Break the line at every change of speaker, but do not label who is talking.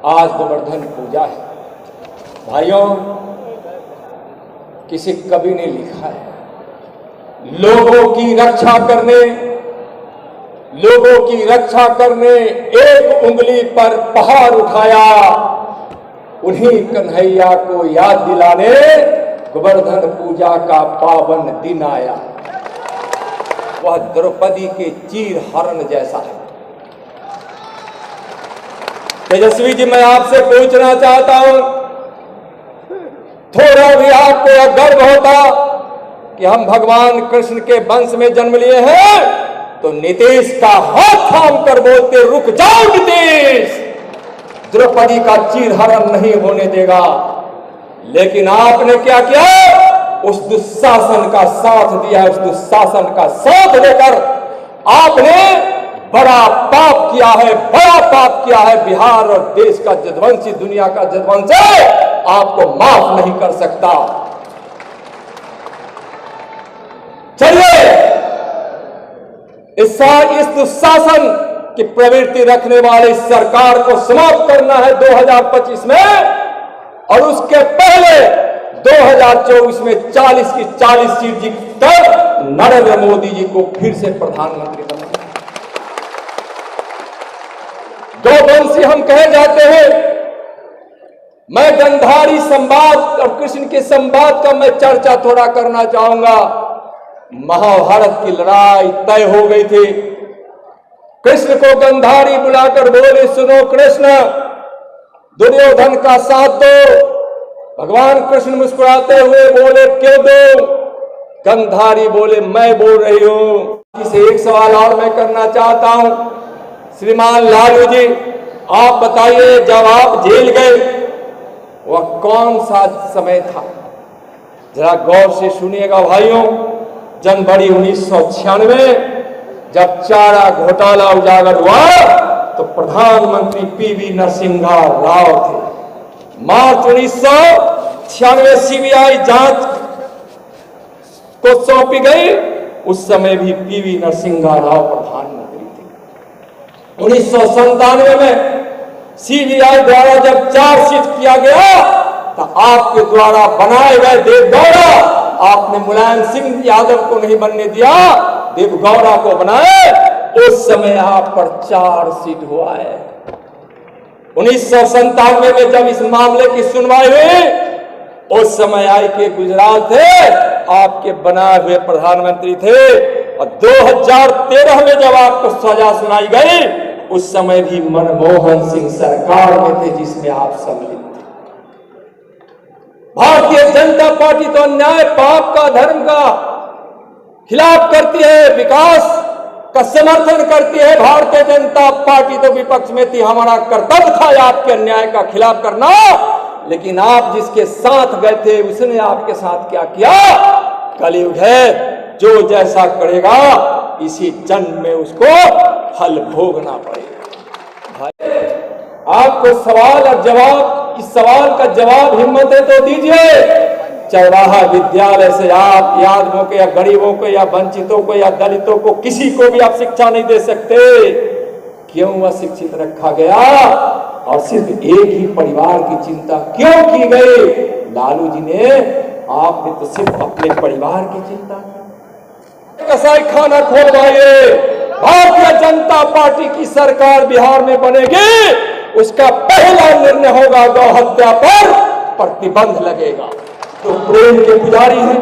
आज गोवर्धन पूजा है। भाइयों, किसी कवि ने लिखा है, लोगों की रक्षा करने एक उंगली पर पहाड़ उठाया, उन्हीं कन्हैया को याद दिलाने गोवर्धन पूजा का पावन दिन आया। वह द्रौपदी के चीर हरण जैसा है। तेजस्वी जी, मैं आपसे पूछना चाहता हूं, थोड़ा भी आपको यह गर्व होता कि हम भगवान कृष्ण के वंश में जन्म लिए हैं, तो नीतीश का हाथ थाम कर बोलते, रुक जाओ नीतीश, द्रौपदी का चीरहरण नहीं होने देगा। लेकिन आपने क्या किया? उस दुशासन का साथ दिया। उस दुशासन का साथ देकर आपने बड़ा पाप किया है, बड़ा पाप किया है। बिहार और देश का जदवंशी, दुनिया का जदवंशी आपको माफ नहीं कर सकता। चलिए, इस दुशासन की प्रवृत्ति रखने वाली सरकार को समाप्त करना है 2025 में, और उसके पहले 2024 में 40 की 40 सीट जीतकर नरेंद्र मोदी जी को फिर से प्रधानमंत्री बनाना। गौवंशी हम कहे जाते हैं। मैं गंधारी संवाद और कृष्ण के संवाद का मैं चर्चा थोड़ा करना चाहूंगा। महाभारत की लड़ाई तय हो गई थी। कृष्ण को गंधारी बुलाकर बोले, सुनो कृष्ण, दुर्योधन का साथ दो। भगवान कृष्ण मुस्कुराते हुए बोले, क्यों दो? गंधारी बोले, मैं बोल रही हूं। इसे एक सवाल और मैं करना चाहता हूं। श्रीमान लालू जी, आप बताइए, जब आप जेल गए वह कौन सा समय था? जरा गौर से सुनिएगा भाइयों। जनवरी 1996 जब चारा घोटाला उजागर हुआ तो प्रधानमंत्री पीवी नरसिम्हा राव थे। मार्च 1996 सीबीआई जांच को सौंपी गई, उस समय भी पीवी नरसिम्हा राव प्रधानमंत्री थे। 1997 में सीबीआई द्वारा जब चार्जशीट किया गया तो आपके द्वारा बनाए गए देवगौड़ा, आपने मुलायम सिंह यादव को नहीं बनने दिया, देवगौड़ा को बनाए। उस समय आप पर चार्जशीट हुआ है। 1997 में जब इस मामले की सुनवाई हुई, उस समय आई गुजराल थे, आपके बनाए हुए प्रधानमंत्री थे। और 2013 में जब आपको सजा सुनाई गई, उस समय भी मनमोहन सिंह सरकार में थे, जिसमें आप सम्मिलित थे। भारतीय जनता पार्टी तो अन्याय, पाप का, धर्म का खिलाफ करती है, विकास का समर्थन करती है। भारतीय जनता पार्टी तो विपक्ष में थी, हमारा कर्तव्य था आपके अन्याय का खिलाफ करना। लेकिन आप जिसके साथ गए थे, उसने आपके साथ क्या किया? कलयुग है, जो जैसा करेगा इसी जन्म में उसको फल भोगना पड़ेगा। भाई, आपको सवाल और जवाब, इस सवाल का जवाब हिम्मत है तो दीजिए। चौराहा विद्यालय से आप यादवों को या गरीबों को या वंचितों को या दलितों को, किसी को भी आप शिक्षा नहीं दे सकते। क्यों अशिक्षित रखा गया? और सिर्फ एक ही परिवार की चिंता क्यों की गई? लालू जी ने, आपने तो सिर्फ अपने परिवार की चिंता की। कसाई खाना खोलवाइए। भारतीय जनता पार्टी की सरकार बिहार में बनेगी, उसका पहला निर्णय होगा गौ हत्या पर प्रतिबंध लगेगा। तो प्रेम के पुजारी हैं,